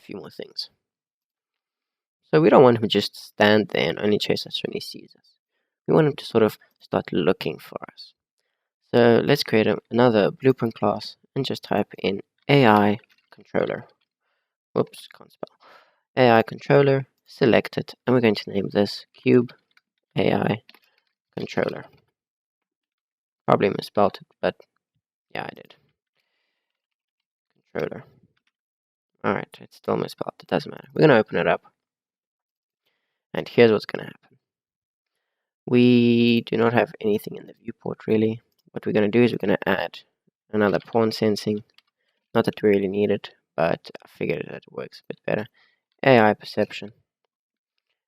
few more things. So we don't want him to just stand there and only chase us when he sees us. We want him to sort of start looking for us. So let's create another blueprint class and just type in AI controller. Whoops, can't spell. AI controller, select it, and we're going to name this cube AI controller. Probably misspelled it, but yeah, I did. Controller. Alright, it's still misspelled. It doesn't matter. We're going to open it up. And here's what's going to happen. We do not have anything in the viewport really. What we're going to do is we're going to add another pawn sensing. Not that we really need it, but I figured that it works a bit better. AI perception.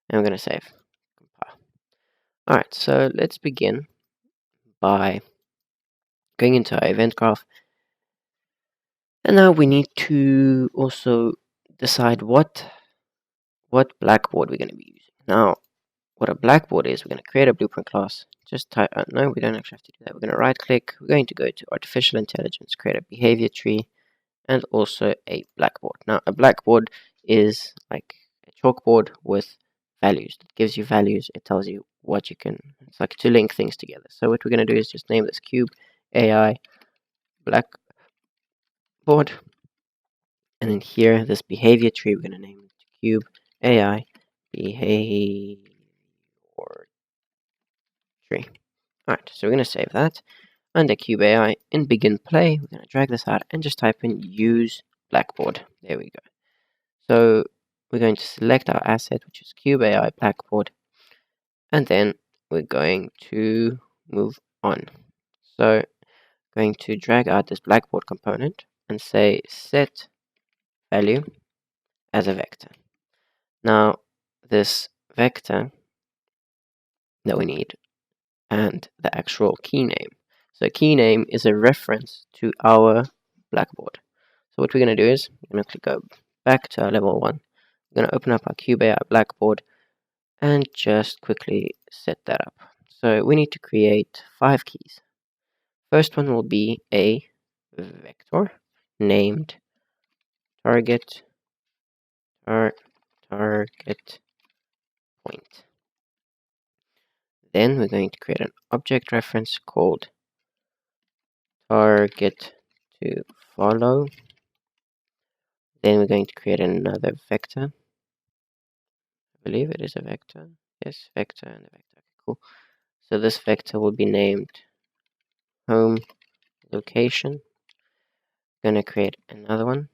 And we're going to save. Compile. Alright, so let's begin by going into our event graph. And now we need to also decide what Blackboard we're going to be using. Now, what a Blackboard is, we're going to create a blueprint class. Just type, no, we don't actually have to do that. We're going to right click, we're going to go to artificial intelligence, create a behavior tree, and also a Blackboard. Now, a Blackboard is like a chalkboard with values. It gives you values, it tells you what you can, it's like to link things together. So what we're going to do is just name this cube AI Blackboard. And then here, this behavior tree, we're going to name it cube AI behavior tree. Alright, so we're going to save that. Under cube AI in begin play, we're going to drag this out and just type in use Blackboard. There we go. So we're going to select our asset, which is cube AI Blackboard, and then we're going to move on. So going to drag out this Blackboard component and say set value as a vector. Now this vector that we need and the actual key name. So key name is a reference to our Blackboard. So what we're going to do is we're going to go back to our level 1. We're going to open up our cube AI Blackboard and just quickly set that up. So we need to create 5 keys. First one will be a vector named target point. Then we're going to create an object reference called target to follow. Then we're going to create another vector. I believe it is a vector. Yes, vector and a vector. Okay, cool. So this vector will be named home location. I'm going to create another one.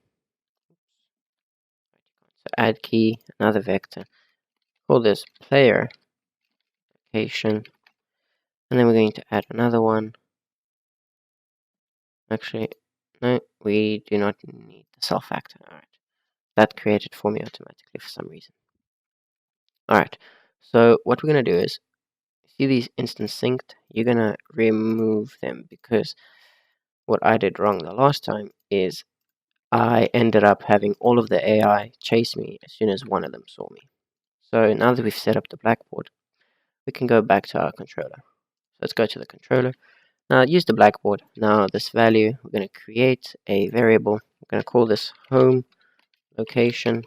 So add key, another vector. Call this player location. And then we're going to add another one. Actually, no, we do not need the self factor. Alright. That created for me automatically for some reason. Alright. So what we're going to do is, see these instance synced? You're going to remove them because what I did wrong the last time is I ended up having all of the AI chase me as soon as one of them saw me. So now that we've set up the Blackboard, we can go back to our controller. So let's go to the controller. Now use the Blackboard. Now this value, we're going to create a variable. We're going to call this home location.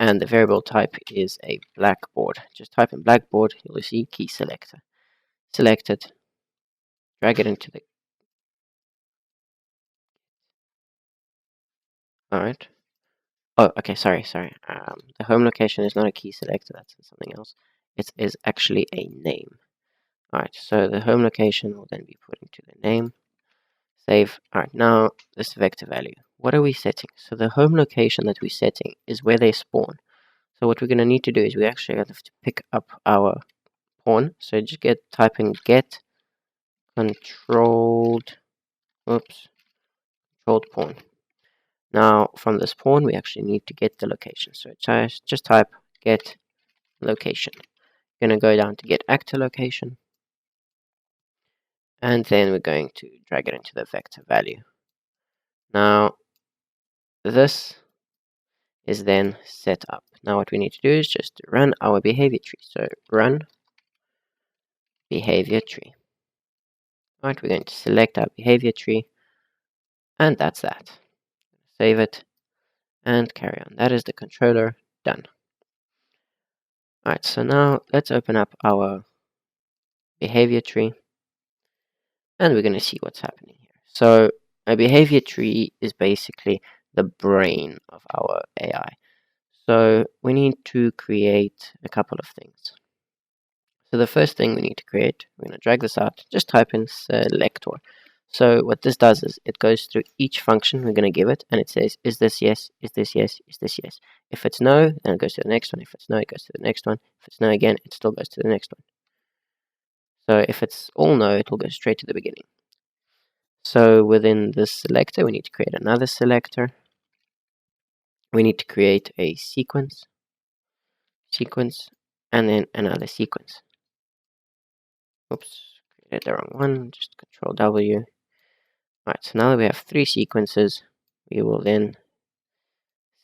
And the variable type is a Blackboard. Just type in Blackboard, you'll see key selector. Select it, drag it into the... Alright. Oh, okay, sorry. The home location is not a key selector, that's something else. It is actually a name. Alright, so the home location will then be put into the name. Save. Alright, now this vector value. What are we setting? So the home location that we're setting is where they spawn. So what we're going to need to do is we actually have to pick up our pawn. So just type in get controlled pawn. Now from this pawn we actually need to get the location. So just type get location. We're going to go down to get actor location. And then we're going to drag it into the vector value. Now this is then set up. Now what we need to do is just run our behavior tree. So run behavior tree. Alright, we're going to select our behavior tree. And that's that. Save it. and carry on. That is the controller done. Alright, so now let's open up our behavior tree and we're going to see what's happening here. So a behavior tree is basically the brain of our AI. So we need to create a couple of things. So the first thing we need to create, we're going to drag this out, just type in selector. So what this does is it goes through each function we're going to give it, and it says, is this yes, is this yes, is this yes. If it's no, then it goes to the next one. If it's no, it goes to the next one. If it's no again, it still goes to the next one. So if it's all no, it will go straight to the beginning. So within this selector, we need to create another selector. We need to create a sequence, and then another sequence. Oops, created the wrong one, just Control W. Alright, so now that we have 3 sequences, we will then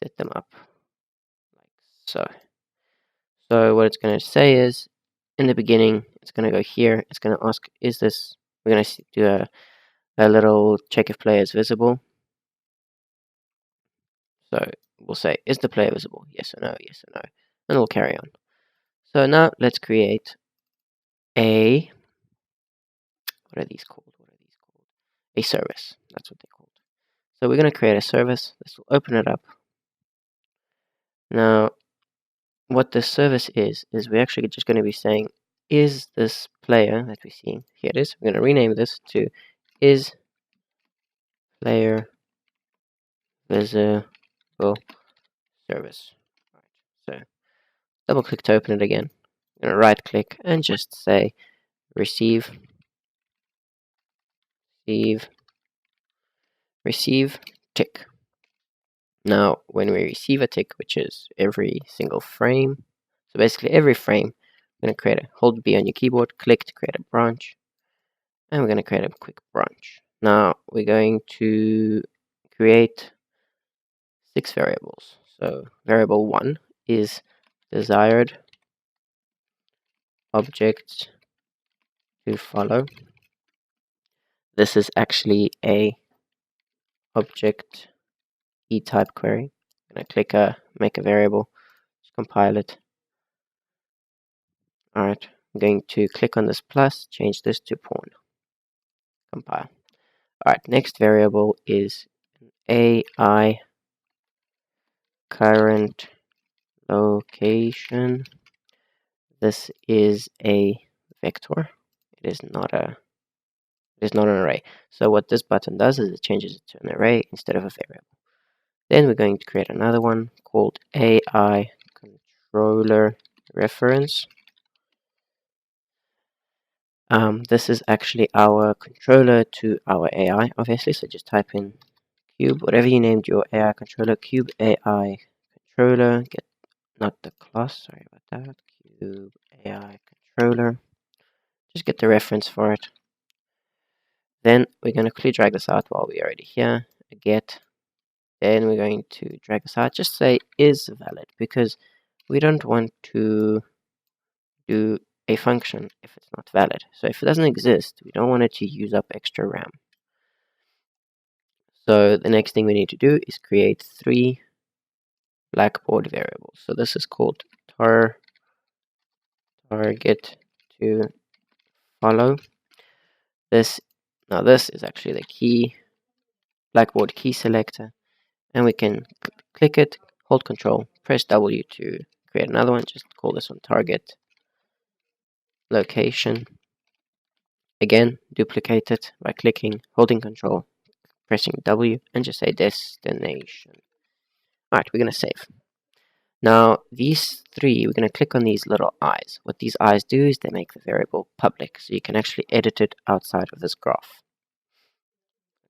set them up like so. So what it's going to say is, in the beginning, it's going to go here, it's going to ask, is this, we're going to do a little check if player is visible. So we'll say, is the player visible? Yes or no, yes or no, and we'll carry on. So now let's create a, what are these called? A service, that's what they're called. So we're going to create a service, this will open it up. Now, what this service is we're actually just going to be saying, is this player that we see, here it is, we're going to rename this to is player visible service. So double click to open it again. I'm going to right click and just say receive tick. Now when we receive a tick, which is every single frame, so basically every frame, we're going to create hold B on your keyboard, click to create a branch, and we're going to create a quick branch. Now we're going to create 6 variables. So variable 1 is desired objects to follow. This is actually a object e-type query. I'm going to click make a variable, just compile it. Alright, I'm going to click on this plus, change this to pawn, compile. Alright, next variable is AI current location. This is a vector. It is not an array. So what this button does is it changes it to an array instead of a variable. Then we're going to create another one called AI controller reference. This is actually our controller to our AI, obviously. So just type in cube, whatever you named your AI controller, cube AI controller. Get not the class, sorry about that. Cube AI controller. Just get the reference for it. Then we're going to quickly drag this out while we're already here. Get. Then we're going to drag this out. Just say is valid, because we don't want to do a function if it's not valid. So if it doesn't exist, we don't want it to use up extra RAM. So the next thing we need to do is create 3 Blackboard variables. So this is called target to follow. This is actually the key Blackboard key selector, and we can click it, hold Control, press W to create another one. Just call this one target location. Again, duplicate it by clicking, holding Control, pressing W, and just say destination. Alright, we're going to save. Now, these 3, we're going to click on these little eyes. What these eyes do is they make the variable public, so you can actually edit it outside of this graph.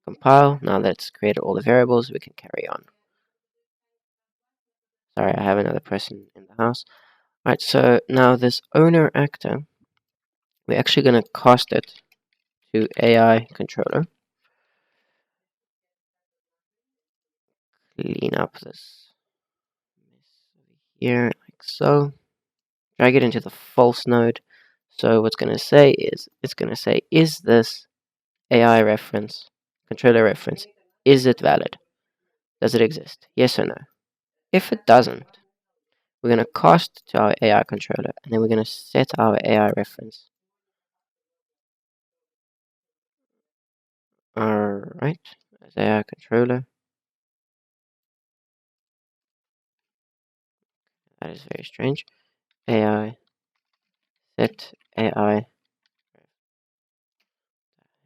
Compile. Now let's create all the variables. We can carry on. Sorry, I have another person in the house. Alright, so now this owner actor, we're actually going to cast it to AI controller. Clean up this here, like so. Drag it into the false node. So what's going to say is, it's going to say, is this AI reference, controller reference, is it valid? Does it exist? Yes or no? If it doesn't, we're going to cast to our AI controller, and then we're going to set our AI reference. Alright, as AI controller. That is very strange. AI set AI.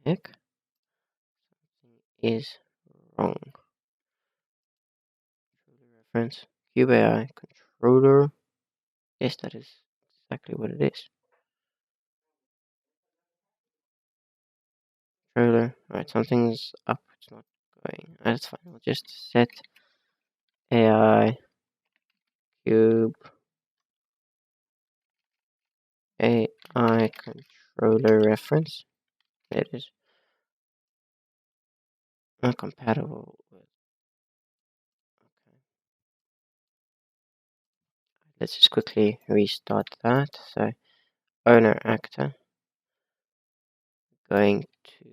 Heck, something is wrong. Reference cube AI controller. Yes, that is exactly what it is. Controller. Alright, something's up. It's not going. That's fine. We'll just set AI cube AI controller reference. It is not compatible with. Okay. Let's just quickly restart that. So owner actor. Going to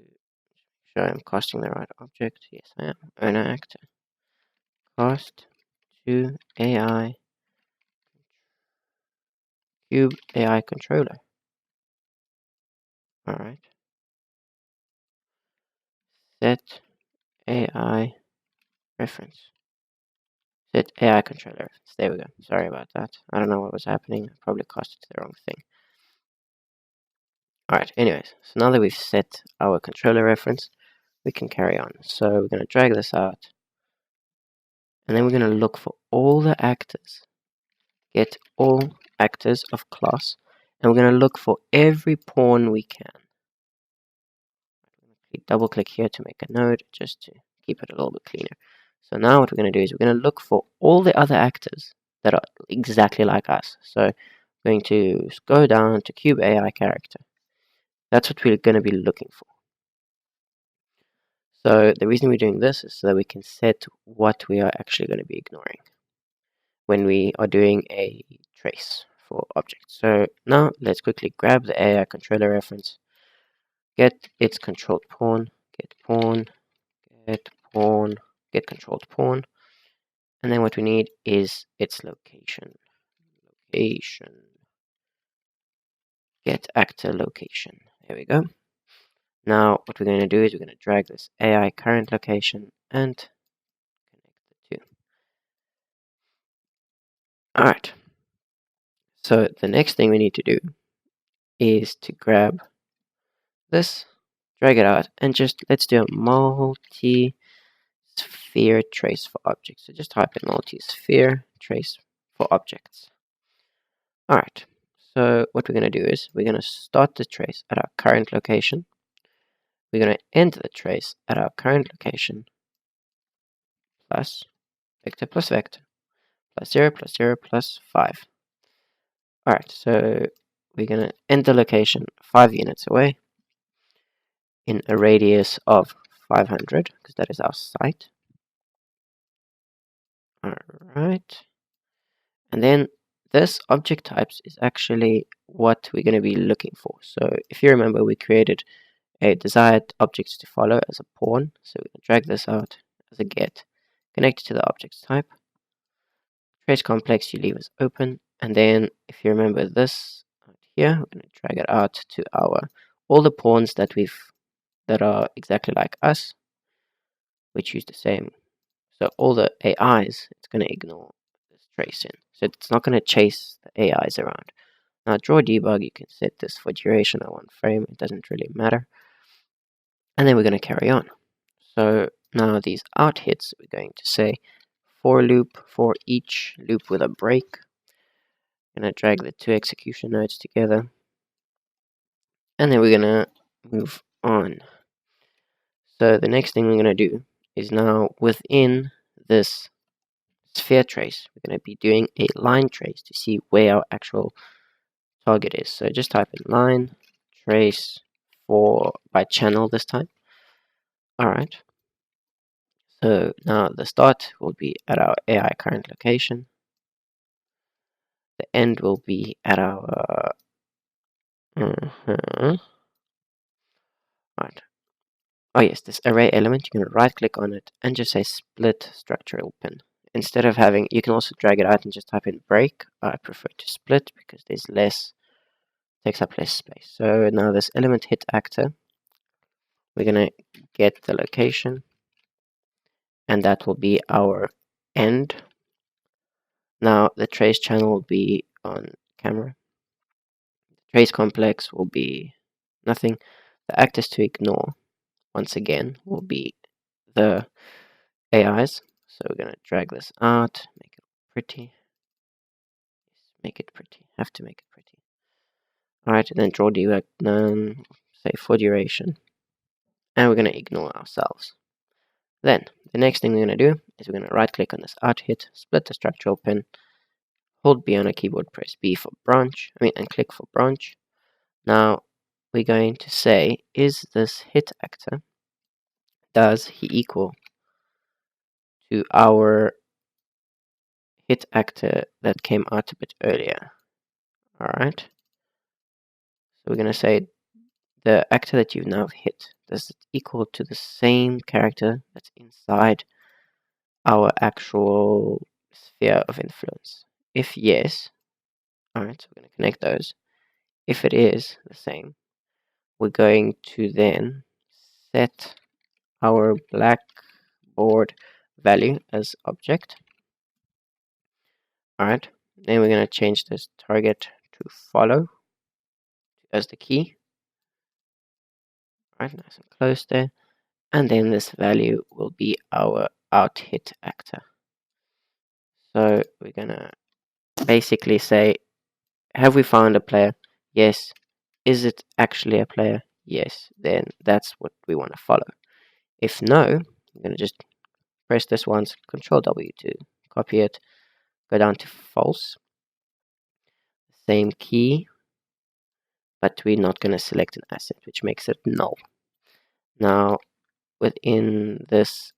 show I'm casting the right object. Yes, I am. Owner actor. Cast to AI cube AI controller. Alright. Set AI reference. Set AI controller reference. There we go. Sorry about that. I don't know what was happening. I probably cast it to the wrong thing. Alright, anyways. So now that we've set our controller reference, we can carry on. So we're going to drag this out. And then we're going to look for all the actors. Get all actors of class. And we're going to look for every pawn we can. Double click here to make a node just to keep it a little bit cleaner. So now what we're going to do is we're going to look for all the other actors that are exactly like us. So we're going to go down to cube AI character. That's what we're going to be looking for. So the reason we're doing this is so that we can set what we are actually going to be ignoring when we are doing a trace for objects. So now let's quickly grab the AI controller reference, get its controlled pawn, get pawn, get pawn, get controlled pawn, and then what we need is its location. Get actor location. There we go. Now what we're going to do is we're going to drag this AI current location and connect the two. Alright. So the next thing we need to do is to grab this, drag it out, and just let's do a multi-sphere trace for objects. So just type in multi-sphere trace for objects. Alright. So what we're going to do is we're going to start the trace at our current location. We're going to end the trace at our current location plus vector plus vector plus 0 plus 0 plus 5. Alright, so we're going to end the location 5 units away in a radius of 500 because that is our site. Alright, and then this object types is actually what we're going to be looking for. So if you remember, we created a desired object to follow as a pawn. So we can drag this out as a get, connect it to the object's type. Trace complex you leave as open, and then if you remember this out here, we're going to drag it out to our all the pawns that are exactly like us, which use the same. So all the AIs, it's going to ignore this trace in. So it's not going to chase the AIs around. Now draw debug, you can set this for duration of 1 frame. It doesn't really matter. And then we're going to carry on. So now these out hits, we're going to say for loop for each loop with a break. I'm going to drag the two execution nodes together. And then we're going to move on. So the next thing we're going to do is now within this sphere trace, we're going to be doing a line trace to see where our actual target is. So just type in line trace for by channel this time. Alright. So now the start will be at our AI current location. The end will be at our right. Oh yes, this array element, you can right click on it and just say split structural pin. instead of having, you can also drag it out and just type in break. I prefer to split because there's less, takes up less space. So now this element hit actor, we're gonna get the location, and that will be our end. Now the trace channel will be on camera. Trace complex will be nothing. The actors to ignore, once again, will be the AIs. So we're gonna drag this out, make it pretty. Make it pretty. Have to make it pretty. Alright, and then draw debug none, say for duration. And we're gonna ignore ourselves. Then the next thing we're gonna do is we're gonna right click on this out hit, split the structural pin, hold B on a keyboard, press B for branch, and click for branch. Now we're going to say, is this hit actor, does he equal to our hit actor that came out a bit earlier? Alright. So we're going to say the actor that you've now hit, does it equal to the same character that's inside our actual sphere of influence? If yes, alright, so we're going to connect those. If it is the same, we're going to then set our Blackboard value as object. Alright, then we're going to change this target to follow as the key. Alright, nice and close there. And then this value will be our out hit actor. So we're going to basically say, have we found a player? Yes. Is it actually a player? Yes. Then that's what we want to follow. If no, I'm going to just press this once, Control W to copy it, go down to false. Same key, but we're not going to select an asset, which makes it null. Now, within this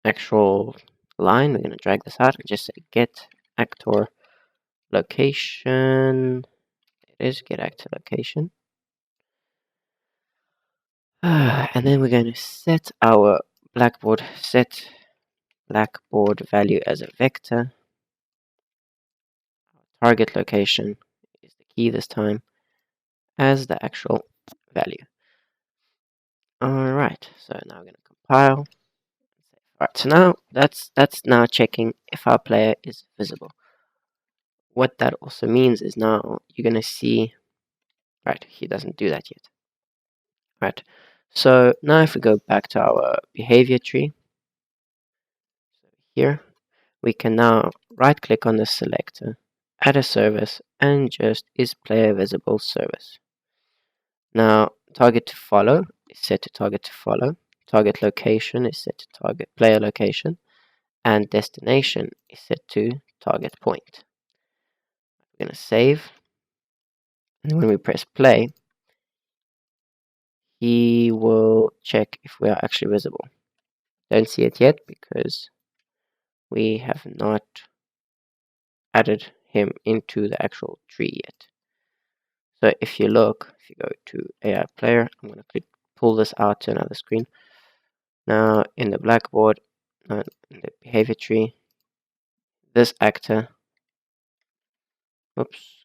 actual line, we're going to drag this out and just say get actor location. It is get actor location. And then we're going to set our Blackboard value as a vector. Target location is the key this time as the actual value. Alright, so now we're going to compile. Alright, so now that's now checking if our player is visible. What that also means is now you're going to see, right, he doesn't do that yet. Right, so now if we go back to our behavior tree, here, we can now right click on the selector, add a service, and just is player visible service. Now, target to follow is set to target to follow, target location is set to target player location, and destination is set to target point. We're going to save, and when we press play, he will check if we are actually visible. Don't see it yet because we have not added him into the actual tree yet. So if you look, if you go to AI player, I'm going to pull this out to another screen. Now in the Blackboard, in the behavior tree, this actor, oops,